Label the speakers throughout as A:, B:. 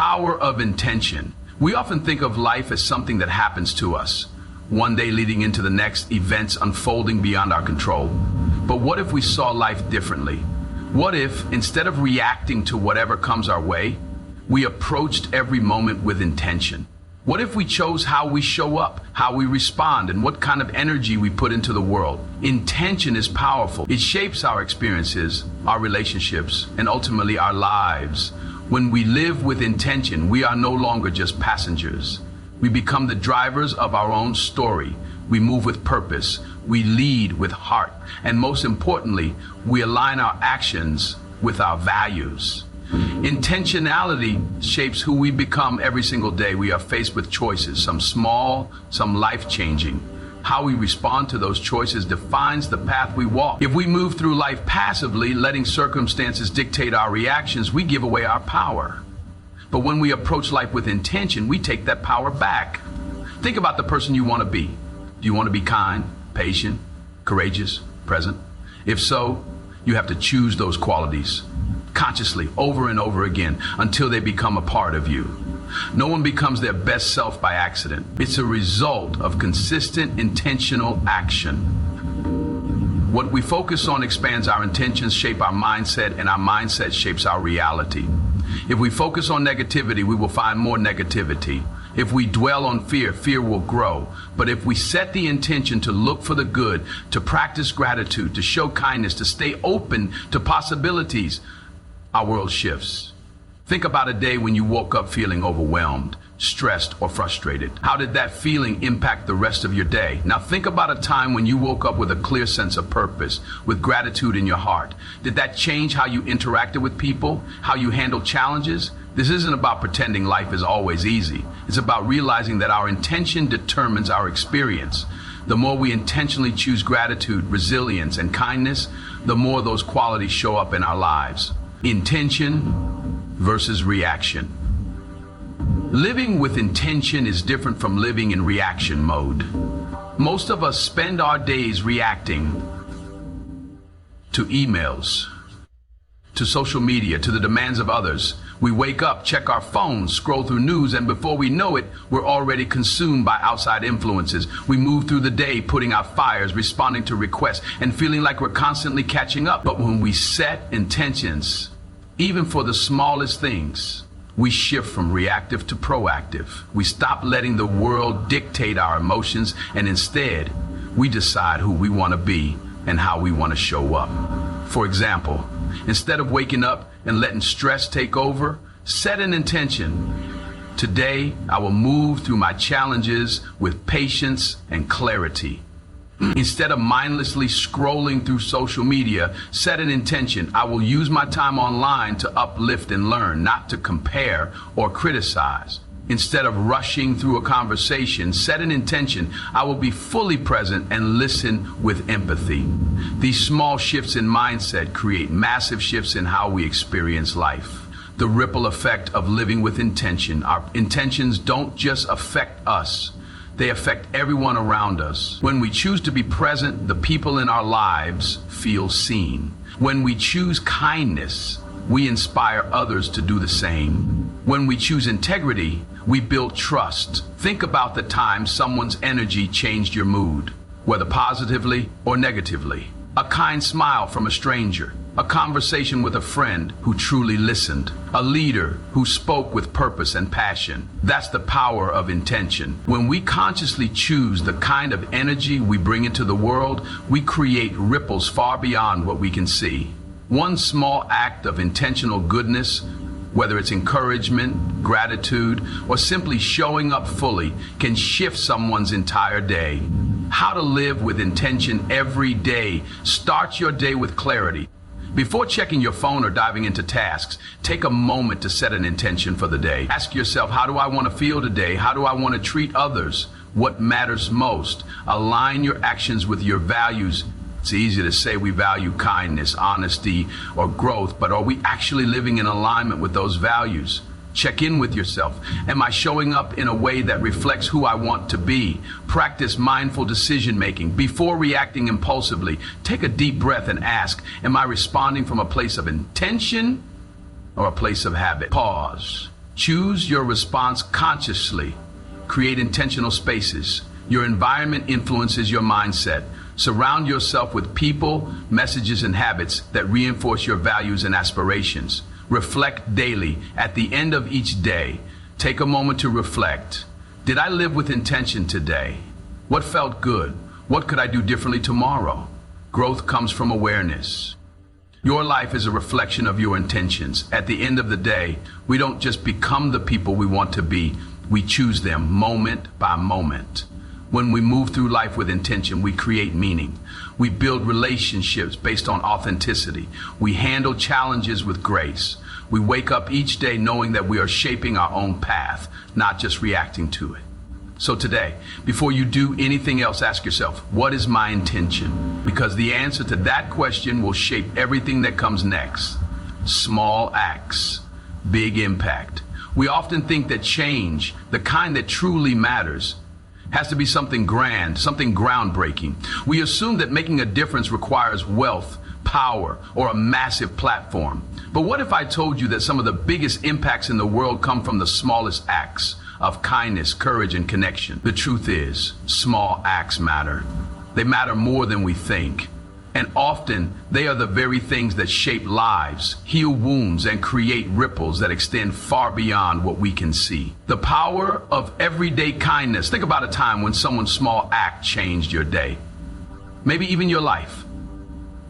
A: power of intention. We often think of life as something that happens to us, one day leading into the next, events unfolding beyond our control. But what if we saw life differently? What if, instead of reacting to whatever comes our way, we approached every moment with intention? What if we chose how we show up, how we respond, and what kind of energy we put into the world? Intention is powerful. It shapes our experiences, our relationships, and ultimately our lives. When we live with intention, we are no longer just passengers. We become the drivers of our own story. We move with purpose. We lead with heart. And most importantly, we align our actions with our values. Intentionality shapes who we become every single day. We are faced with choices, some small, some life-changing. How we respond to those choices defines the path we walk. If we move through life passively, letting circumstances dictate our reactions, we give away our power. But when we approach life with intention, we take that power back. Think about the person you want to be. Do you want to be kind, patient, courageous, present? If so, you have to choose those qualities consciously over and over again until they become a part of you. No one becomes their best self by accident. It's a result of consistent, intentional action. What we focus on expands our intentions, shape our mindset, and our mindset shapes our reality. If we focus on negativity, we will find more negativity. If we dwell on fear, fear will grow. But if we set the intention to look for the good, to practice gratitude, to show kindness, to stay open to possibilities, our world shifts. Think about a day when you woke up feeling overwhelmed, stressed, or frustrated. How did that feeling impact the rest of your day? Now think about a time when you woke up with a clear sense of purpose, with gratitude in your heart. Did that change how you interacted with people, how you handled challenges? This isn't about pretending life is always easy. It's about realizing that our intention determines our experience. The more we intentionally choose gratitude, resilience, and kindness, the more those qualities show up in our lives. Intention versus reaction. Living with intention is different from living in reaction mode. Most of us spend our days reacting to emails, to social media, to the demands of others. We wake up, check our phones, scroll through news, and before we know it, we're already consumed by outside influences. We move through the day, putting out fires, responding to requests, and feeling like we're constantly catching up. But when we set intentions, even for the smallest things, we shift from reactive to proactive. We stop letting the world dictate our emotions, and instead, we decide who we want to be and how we want to show up. For example, instead of waking up and letting stress take over, set an intention. Today, I will move through my challenges with patience and clarity. Instead of mindlessly scrolling through social media, set an intention. I will use my time online to uplift and learn, not to compare or criticize. Instead of rushing through a conversation, set an intention. I will be fully present and listen with empathy. These small shifts in mindset create massive shifts in how we experience life. The ripple effect of living with intention. Our intentions don't just affect us. They affect everyone around us. When we choose to be present, the people in our lives feel seen. When we choose kindness, we inspire others to do the same. When we choose integrity, we build trust. Think about the time someone's energy changed your mood, whether positively or negatively. A kind smile from a stranger, a conversation with a friend who truly listened, a leader who spoke with purpose and passion. That's the power of intention. When we consciously choose the kind of energy we bring into the world, we create ripples far beyond what we can see. One small act of intentional goodness, whether it's encouragement, gratitude, or simply showing up fully, can shift someone's entire day. How to live with intention every day. Start your day with clarity. Before checking your phone or diving into tasks, take a moment to set an intention for the day. Ask yourself, how do I want to feel today? How do I want to treat others? What matters most? Align your actions with your values. It's easy to say we value kindness, honesty, or growth, but are we actually living in alignment with those values? Check in with yourself. Am I showing up in a way that reflects who I want to be? Practice mindful decision making. Before reacting impulsively, take a deep breath and ask, am I responding from a place of intention or a place of habit? Pause. Choose your response consciously. Create intentional spaces. Your environment influences your mindset. Surround yourself with people, messages, and habits that reinforce your values and aspirations. Reflect daily. At the end of each day, take a moment to reflect. Did I live with intention today? What felt good? What could I do differently tomorrow? Growth comes from awareness. Your life is a reflection of your intentions. At the end of the day, we don't just become the people we want to be, we choose them moment by moment. When we move through life with intention, we create meaning. We build relationships based on authenticity. We handle challenges with grace. We wake up each day knowing that we are shaping our own path, not just reacting to it. So today, before you do anything else, ask yourself, what is my intention? Because the answer to that question will shape everything that comes next. Small acts, big impact. We often think that change, the kind that truly matters, has to be something grand, something groundbreaking. We assume that making a difference requires wealth, power, or a massive platform. But what if I told you that some of the biggest impacts in the world come from the smallest acts of kindness, courage, and connection? The truth is, small acts matter. They matter more than we think. And often, they are the very things that shape lives, heal wounds, and create ripples that extend far beyond what we can see. The power of everyday kindness. Think about a time when someone's small act changed your day. Maybe even your life.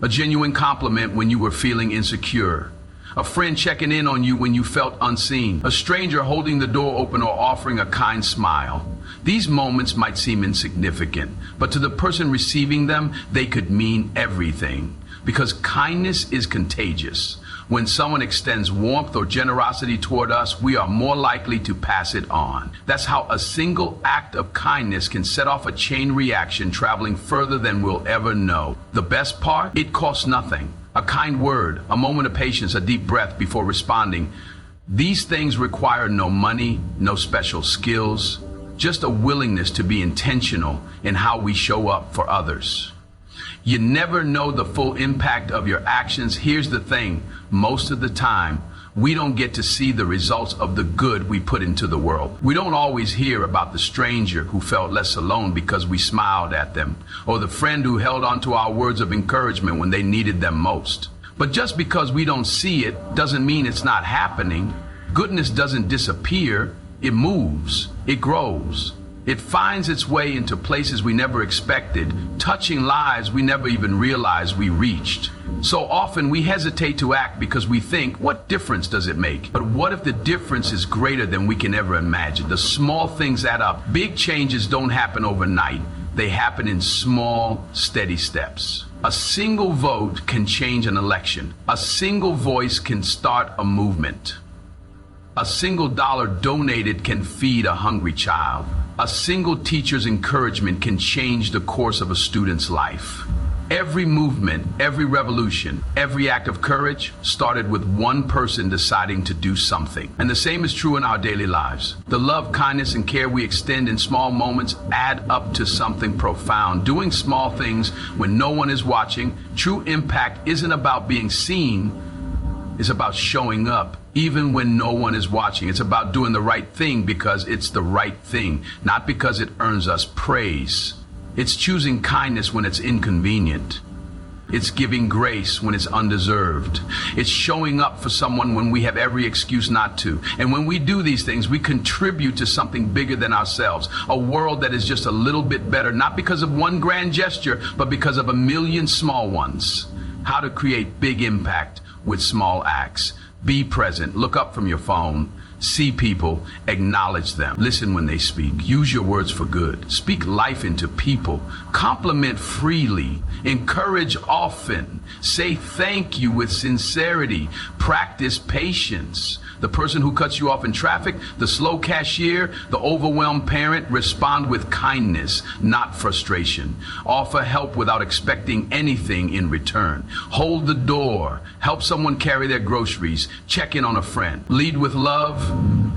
A: A genuine compliment when you were feeling insecure. A friend checking in on you when you felt unseen. A stranger holding the door open or offering a kind smile. These moments might seem insignificant, but to the person receiving them, they could mean everything. Because kindness is contagious. When someone extends warmth or generosity toward us, we are more likely to pass it on. That's how a single act of kindness can set off a chain reaction traveling further than we'll ever know. The best part? It costs nothing. A kind word, a moment of patience, a deep breath before responding. These things require no money, no special skills, just a willingness to be intentional in how we show up for others. You never know the full impact of your actions. Here's the thing, most of the time, we don't get to see the results of the good we put into the world. We don't always hear about the stranger who felt less alone because we smiled at them, or the friend who held on to our words of encouragement when they needed them most. But just because we don't see it doesn't mean it's not happening. Goodness doesn't disappear, it moves, it grows. It finds its way into places we never expected, touching lives we never even realized we reached. So often we hesitate to act because we think, what difference does it make? But what if the difference is greater than we can ever imagine? The small things add up. Big changes don't happen overnight. They happen in small, steady steps. A single vote can change an election. A single voice can start a movement. A single dollar donated can feed a hungry child. A single teacher's encouragement can change the course of a student's life. Every movement, every revolution, every act of courage started with one person deciding to do something. And the same is true in our daily lives. The love, kindness, and care we extend in small moments add up to something profound. Doing small things when no one is watching. True impact isn't about being seen. It's about showing up even when no one is watching. It's about doing the right thing because it's the right thing, not because it earns us praise. It's choosing kindness when it's inconvenient. It's giving grace when it's undeserved. It's showing up for someone when we have every excuse not to. And when we do these things, we contribute to something bigger than ourselves. A world that is just a little bit better, not because of one grand gesture, but because of a million small ones. How to create big impact with small acts. Be present. Look up from your phone. See people. Acknowledge them. Listen when they speak. Use your words for good. Speak life into people. Compliment freely. Encourage often. Say thank you with sincerity. Practice patience. The person who cuts you off in traffic, the slow cashier, the overwhelmed parent, respond with kindness, not frustration. Offer help without expecting anything in return. Hold the door. Help someone carry their groceries. Check in on a friend. Lead with love.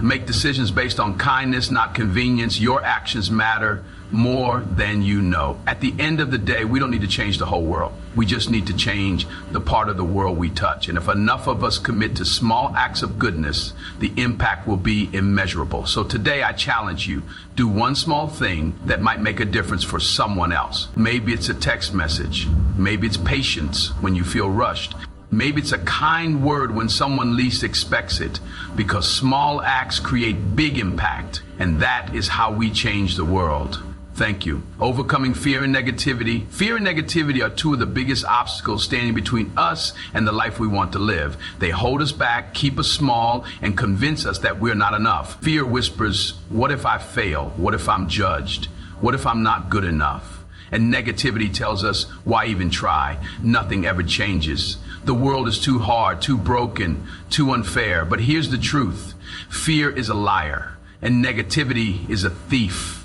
A: Make decisions based on kindness, not convenience. Your actions matter. more than you know. At the end of the day, we don't need to change the whole world. We just need to change the part of the world we touch. And if enough of us commit to small acts of goodness, the impact will be immeasurable. So today I challenge you, do one small thing that might make a difference for someone else. Maybe it's a text message. Maybe it's patience when you feel rushed. Maybe it's a kind word when someone least expects it, because small acts create big impact, and that is how we change the world. Thank you. Overcoming fear and negativity. Fear and negativity are two of the biggest obstacles standing between us and the life we want to live. They hold us back, keep us small, and convince us that we're not enough. Fear whispers, what if I fail? What if I'm judged? What if I'm not good enough? And negativity tells us, why even try? Nothing ever changes. The world is too hard, too broken, too unfair. But here's the truth. Fear is a liar, and negativity is a thief.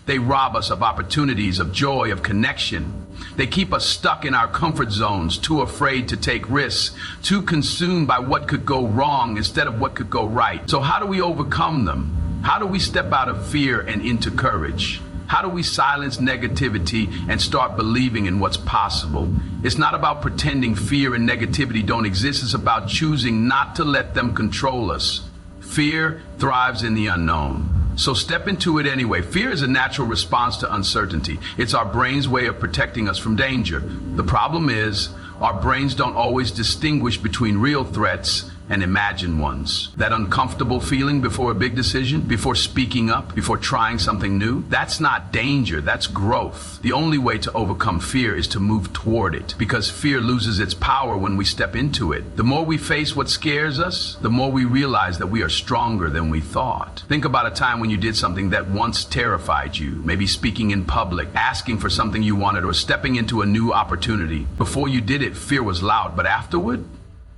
A: They rob us of opportunities, of joy, of connection. They keep us stuck in our comfort zones, too afraid to take risks, too consumed by what could go wrong instead of what could go right. So how do we overcome them? How do we step out of fear and into courage? How do we silence negativity and start believing in what's possible? It's not about pretending fear and negativity don't exist. It's about choosing not to let them control us. Fear thrives in the unknown. So step into it anyway. Fear is a natural response to uncertainty. It's our brain's way of protecting us from danger. The problem is, our brains don't always distinguish between real threats and imagined ones. That uncomfortable feeling before a big decision, before speaking up, before trying something new, that's not danger, that's growth. The only way to overcome fear is to move toward it, because fear loses its power when we step into it. The more we face what scares us, the more we realize that we are stronger than we thought. Think about a time when you did something that once terrified you, maybe speaking in public, asking for something you wanted, or stepping into a new opportunity. Before you did it, fear was loud, but afterward,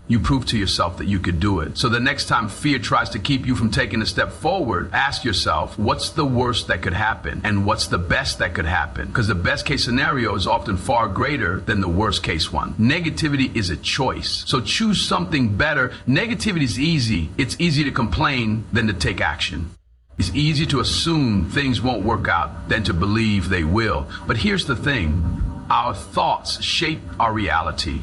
A: you proved to yourself that you could do it. So the next time fear tries to keep you from taking a step forward, ask yourself, what's the worst that could happen? And what's the best that could happen? Because the best case scenario is often far greater than the worst case one. Negativity is a choice. So choose something better. Negativity is easy. It's easy to complain than to take action. It's easy to assume things won't work out than to believe they will. But here's the thing. Our thoughts shape our reality.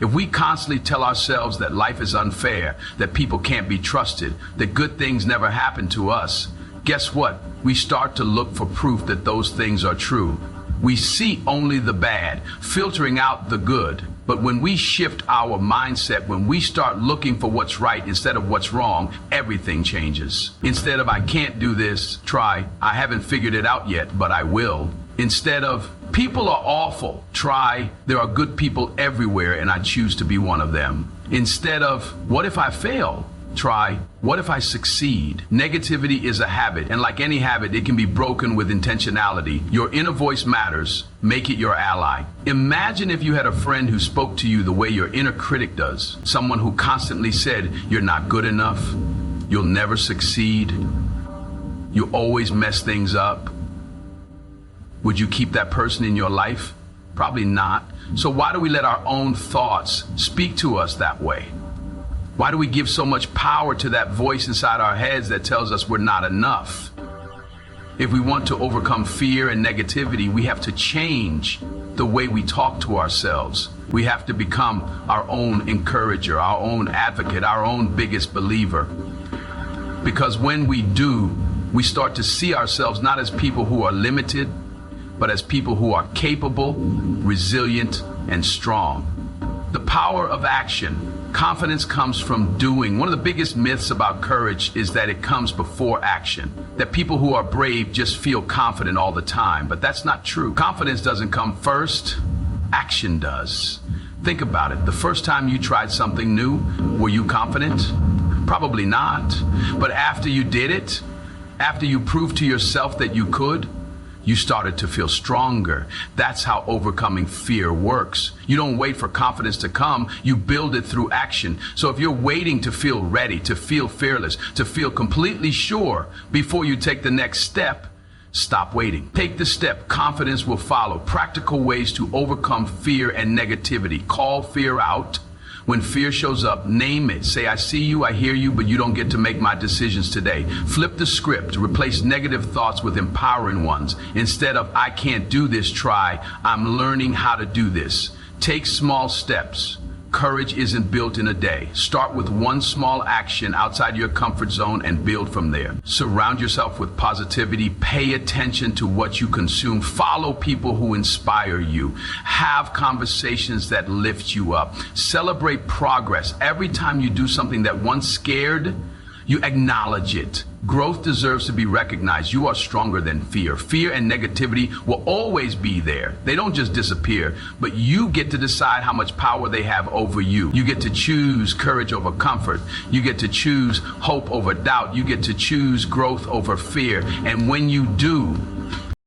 A: If we constantly tell ourselves that life is unfair, that people can't be trusted, that good things never happen to us, guess what? We start to look for proof that those things are true. We see only the bad, filtering out the good. But when we shift our mindset, when we start looking for what's right instead of what's wrong, everything changes. Instead of, I can't do this, try, I haven't figured it out yet, but I will. Instead of, people are awful, try, there are good people everywhere and I choose to be one of them. Instead of, what if I fail? Try, what if I succeed? Negativity is a habit, and like any habit, it can be broken with intentionality. Your inner voice matters. Make it your ally. Imagine if you had a friend who spoke to you the way your inner critic does. Someone who constantly said, you're not good enough, you'll never succeed, you always mess things up. Would you keep that person in your life? Probably not. So why do we let our own thoughts speak to us that way? Why do we give so much power to that voice inside our heads that tells us we're not enough? If we want to overcome fear and negativity, we have to change the way we talk to ourselves. We have to become our own encourager, our own advocate, our own biggest believer. Because when we do, we start to see ourselves not as people who are limited, but as people who are capable, resilient, and strong. The power of action. Confidence comes from doing. One of the biggest myths about courage is that it comes before action. That people who are brave just feel confident all the time, but that's not true. Confidence doesn't come first, action does. Think about it. The first time you tried something new, were you confident? Probably not. But after you did it, after you proved to yourself that you could, you started to feel stronger. That's how overcoming fear works. You don't wait for confidence to come, you build it through action. So if you're waiting to feel ready, to feel fearless, to feel completely sure before you take the next step, stop waiting. Take the step, confidence will follow. Practical ways to overcome fear and negativity. Call fear out. When fear shows up, name it. Say, I see you, I hear you, but you don't get to make my decisions today. Flip the script. Replace negative thoughts with empowering ones. Instead of, I can't do this, try, I'm learning how to do this. Take small steps. Courage isn't built in a day. Start with one small action outside your comfort zone and build from there. Surround yourself with positivity. Pay attention to what you consume. Follow people who inspire you. Have conversations that lift you up. Celebrate progress. Every time you do something that once scared, you acknowledge it. Growth deserves to be recognized. You are stronger than fear. Fear and negativity will always be there. They don't just disappear, but you get to decide how much power they have over you. You get to choose courage over comfort. You get to choose hope over doubt. You get to choose growth over fear. And when you do,